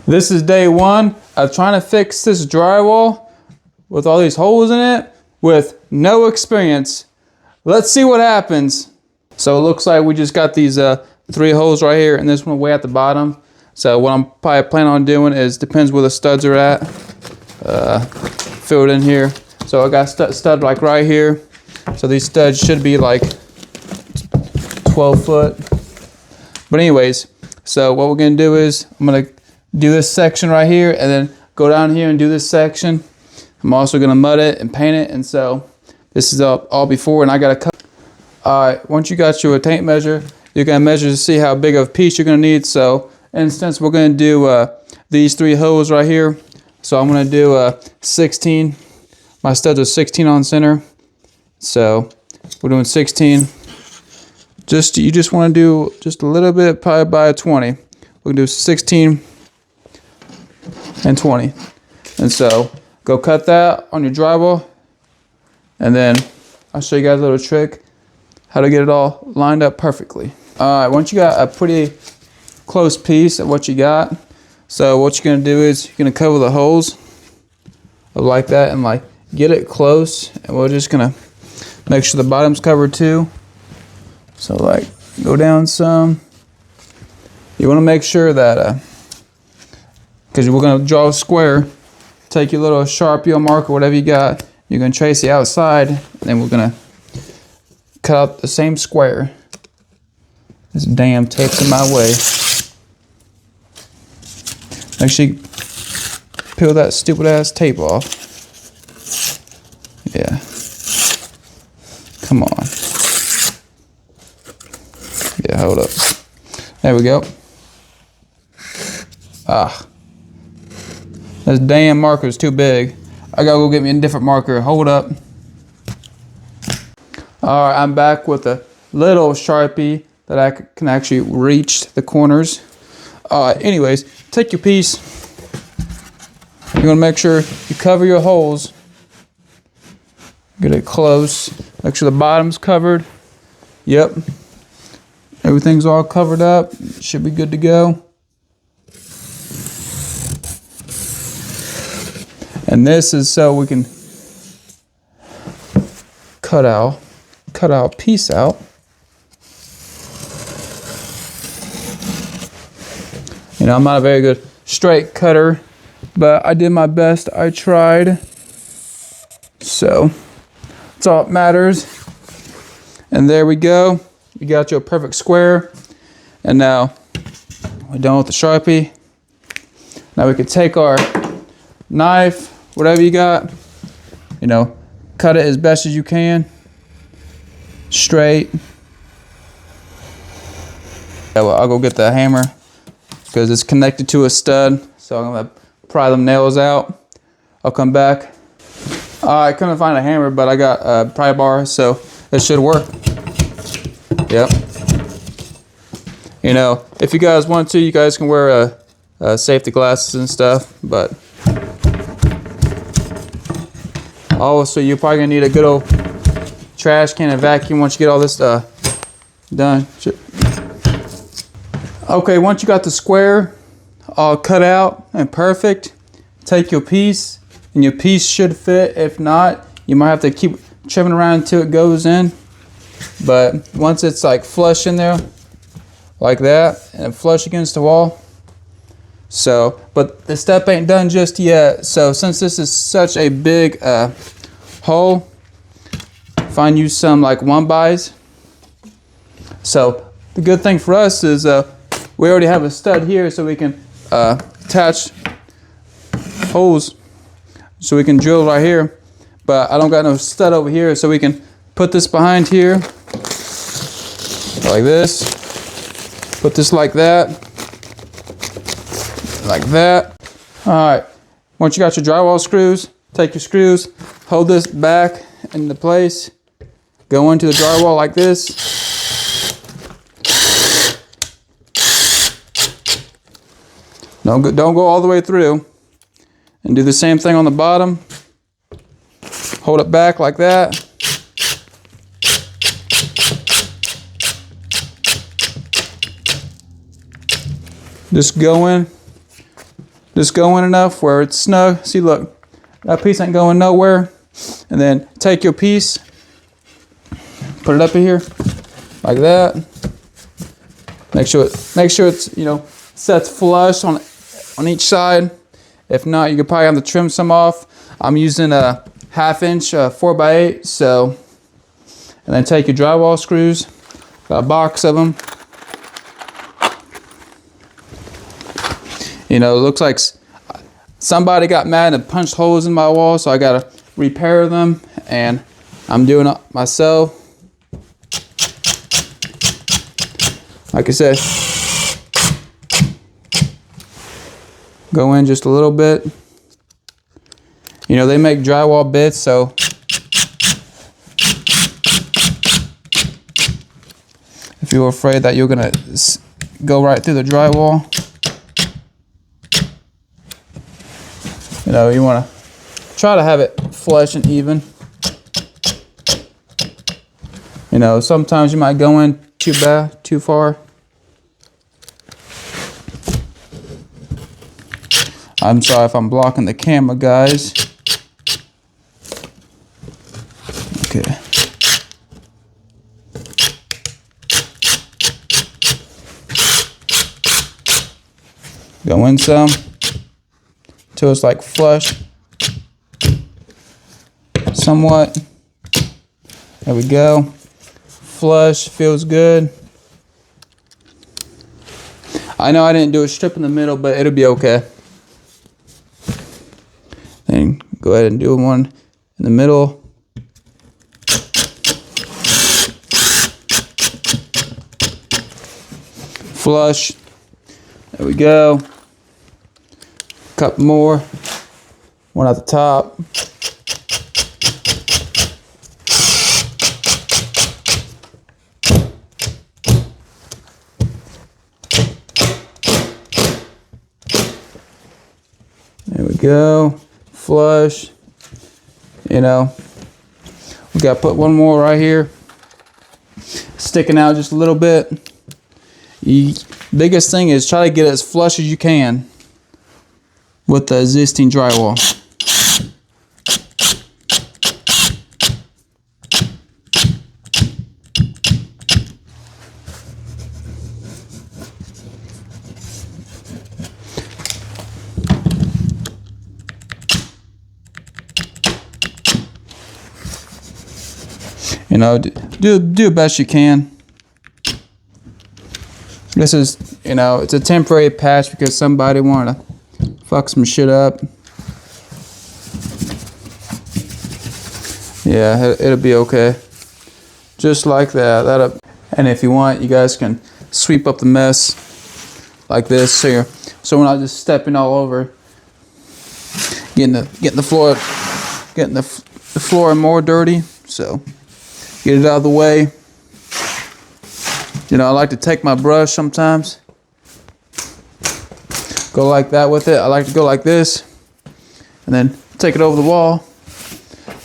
This is day one of trying to fix this drywall with all these holes in it with no experience. Let's see what happens. So it looks like we just got these 3 holes right here and this one way at the bottom. So what I'm probably planning on doing is, depends where the studs are at, fill it in here. So I got stud like right here. So these studs should be like 12 foot. But anyways, so what we're gonna do is I'm gonna do this section right here and then go down here and do this section. I'm also gonna mud it and paint it, and so this is all before, and I gotta cut. Alright, once you got your tape measure, you're gonna measure to see how big of a piece you're gonna need. So in instance, we're gonna do these 3 holes right here. So I'm gonna do 16. My studs are 16 on center. So we're doing 16. You just wanna do just a little bit, probably by 20. We're gonna do 16 and 20. And so go cut that on your drywall, and then I'll show you guys a little trick how to get it all lined up perfectly. Alright, once you got a pretty close piece of what you got, so what you're gonna do is you're gonna cover the holes like that and like get it close, and we're just gonna make sure the bottom's covered too. So like go down some. You wanna make sure that because we're gonna draw a square, take your little Sharpie or marker, whatever you got, you're gonna trace the outside, and then we're gonna cut out the same square. This damn tape's in my way. Make sure you peel that stupid ass tape off. Yeah. Come on. Yeah, hold up. There we go. Ah. This damn marker is too big. I gotta go get me a different marker. Hold up. Alright, I'm back with a little Sharpie that I can actually reach the corners. Anyways, take your piece. You wanna make sure you cover your holes. Get it close. Make sure the bottom's covered. Yep. Everything's all covered up. Should be good to go. And this is so we can cut our piece out. You know, I'm not a very good straight cutter, but I did my best. I tried. So that's all that matters. And there we go. You got your perfect square. And now we're done with the Sharpie. Now we can take our knife, whatever you got, you know, cut it as best as you can, straight. Yeah, well, I'll go get the hammer because it's connected to a stud, so I'm gonna pry them nails out. I'll come back. I couldn't find a hammer, but I got a pry bar, so it should work. Yep. You know, if you guys want to, you guys can wear safety glasses and stuff, but also, you're probably gonna need a good old trash can and vacuum once you get all this done. Okay, once you got the square all cut out and perfect, take your piece, and your piece should fit. If not, you might have to keep trimming around until it goes in. But once it's like flush in there, like that, and flush against the wall. So, but the step ain't done just yet. So since this is such a big hole, find you some like 1-bys. So the good thing for us is we already have a stud here, so we can attach holes, so we can drill right here. But I don't got no stud over here, so we can put this behind here like this. Put this like that. Like that. Alright, once you got your drywall screws, take your screws, hold this back into place, go into the drywall like this. Don't go all the way through, and do the same thing on the bottom. Hold it back like that. Just go in, just go in enough where it's snug. See, look, that piece ain't going nowhere. And then take your piece, put it up in here like that. Make sure it's, you know, sets flush on each side. If not, you could probably have to trim some off. I'm using a 1/2 inch 4x8. So, and then take your drywall screws. Got a box of them. You know, it looks like somebody got mad and punched holes in my wall, so I gotta repair them, and I'm doing it myself. Like I said, go in just a little bit. You know, they make drywall bits, so if you're afraid that you're gonna go right through the drywall, you know, you wanna try to have it flush and even. You know, sometimes you might go in too far. I'm sorry if I'm blocking the camera, guys. Okay. Go in some till it's like flush. Somewhat. There we go. Flush, feels good. I know I didn't do a strip in the middle, but it'll be okay. Then go ahead and do one in the middle. Flush. There we go. Couple more. One at the top. There we go. Flush. You know, we got to put one more right here, sticking out just a little bit. Biggest thing is try to get it as flush as you can with the existing drywall. You know, do the best you can. This is, you know, it's a temporary patch because somebody wanted to fuck some shit up. Yeah, it'll be okay. Just like that. And if you want, you guys can sweep up the mess like this here, so we're not just stepping all over, getting the floor more dirty. So get it out of the way. You know, I like to take my brush sometimes, go like that with it. I like to go like this and then take it over the wall,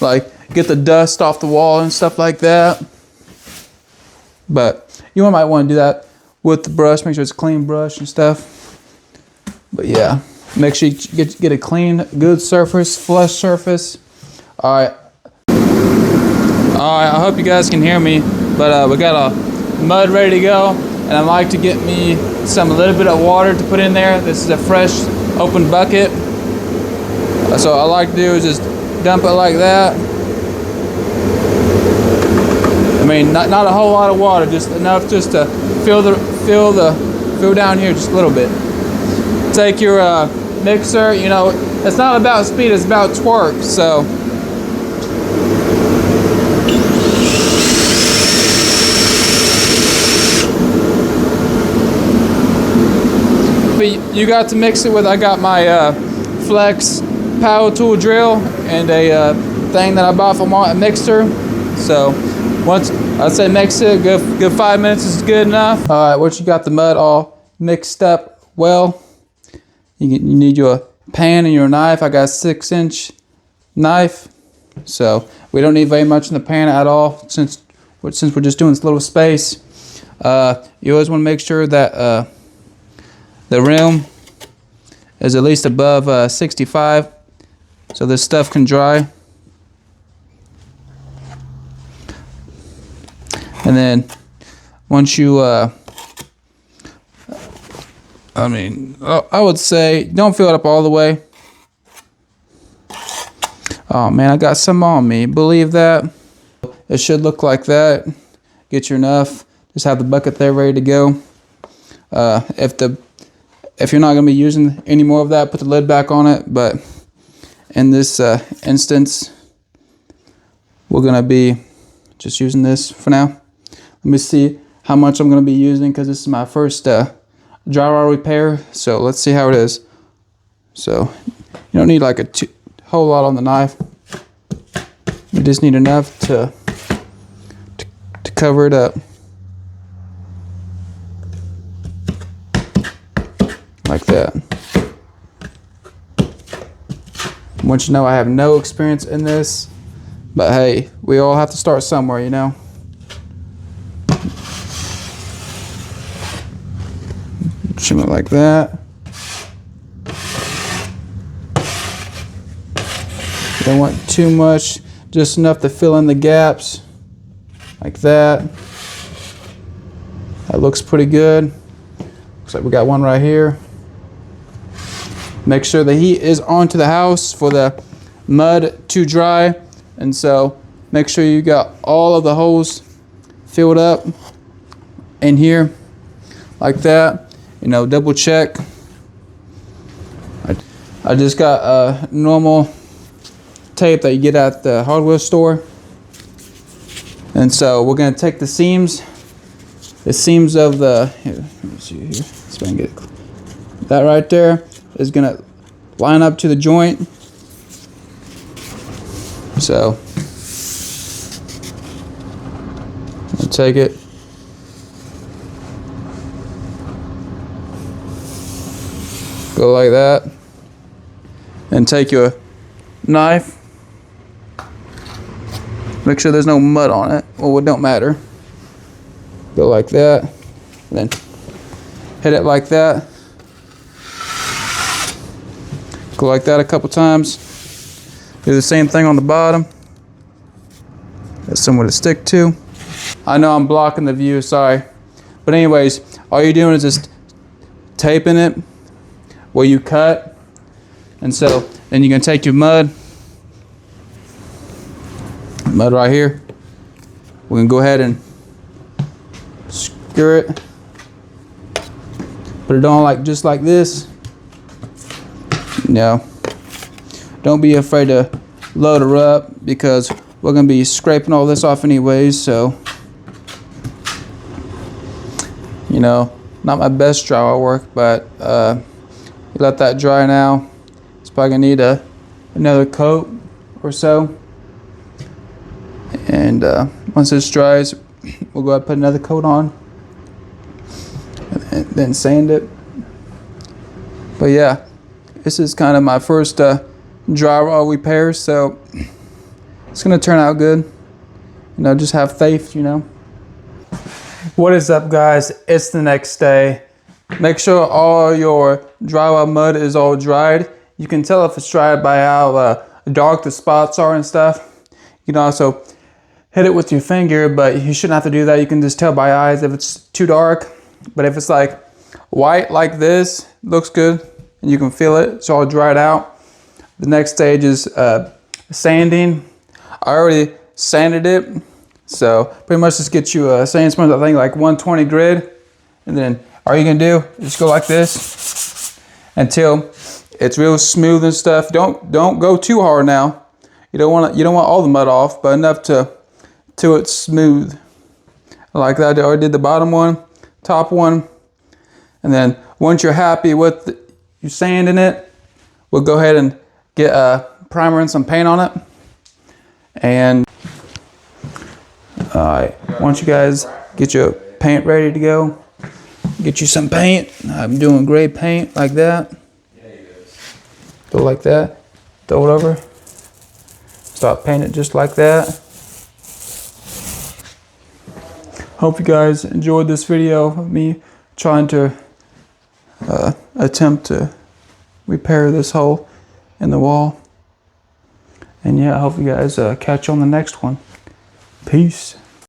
like get the dust off the wall and stuff like that. But you might want to do that with the brush, make sure it's a clean brush and stuff. But yeah, make sure you get a clean, good surface, flush surface. All right, I hope you guys can hear me, but we got a mud ready to go, and I like to get me a little bit of water to put in there. This is a fresh open bucket, so all I like to do is just dump it like that. I mean, not a whole lot of water, just enough just to fill down here just a little bit. Take your mixer. You know, it's not about speed, it's about torque. So you got to mix it with, I got my Flex power tool drill and a thing that I bought from a mixer. So once I'd say mix it, good 5 minutes is good enough. All right, once you got the mud all mixed up well, you need your pan and your knife. I got a 6-inch knife, so we don't need very much in the pan at all since we're just doing this little space. You always want to make sure that the rim is at least above 65, so this stuff can dry. And then once you, I would say don't fill it up all the way. Oh man, I got some on me. Believe that? It should look like that. Get you enough. Just have the bucket there ready to go. If you're not going to be using any more of that, put the lid back on it. But in this instance, we're going to be just using this for now. Let me see how much I'm going to be using, because this is my first drywall repair. So let's see how it is. So you don't need like a whole lot on the knife. You just need enough to cover it up. Like that. I want you to know I have no experience in this, but hey, we all have to start somewhere, you know. Trim it like that. You don't want too much, just enough to fill in the gaps. Like that. That looks pretty good. Looks like we got one right here. Make sure the heat is onto the house for the mud to dry. And so make sure you got all of the holes filled up in here like that. You know, double check. I just got a normal tape that you get at the hardware store. And so we're going to take the seams of the, here, let me see here, so I can get it. That right there is going to line up to the joint. So I'll take it, go like that, and take your knife. Make sure there's no mud on it. Well, it don't matter. Go like that, and then hit it like that. Go like that a couple times. Do the same thing on the bottom. That's somewhere to stick to. I know I'm blocking the view, sorry. But anyways, all you're doing is just taping it where you cut. And so then you're gonna take your mud right here. We're gonna go ahead and screw it. Put it on like just like this. No, don't be afraid to load her up, because we're gonna be scraping all this off anyways. So, you know, not my best drywall work, but you let that dry now. It's probably gonna need another coat or so. And once this dries, we'll go ahead and put another coat on, and then sand it. But yeah, this is kind of my first drywall repair, so it's gonna turn out good. You know, just have faith, you know. What is up, guys? It's the next day. Make sure all your drywall mud is all dried. You can tell if it's dried by how dark the spots are and stuff. You can also hit it with your finger, but you shouldn't have to do that. You can just tell by eyes if it's too dark. But if it's like white like this, looks good, and you can feel it, it's all dried out. The next stage is sanding. I already sanded it, so pretty much just get you a sand sponge, I think like 120 grit, and then all you're gonna do is just go like this until it's real smooth and stuff. Don't go too hard now. You don't want all the mud off, but enough till it's smooth. Like that. I already did the bottom one, top one, and then once you're happy with you sanding it, we'll go ahead and get a primer and some paint on it. And once you guys get your paint ready to go, get you some paint. I'm doing gray paint like that. Go like that, throw it over, start painting just like that. Hope you guys enjoyed this video of me trying to attempt to repair this hole in the wall. And yeah, I hope you guys catch you on the next one. Peace.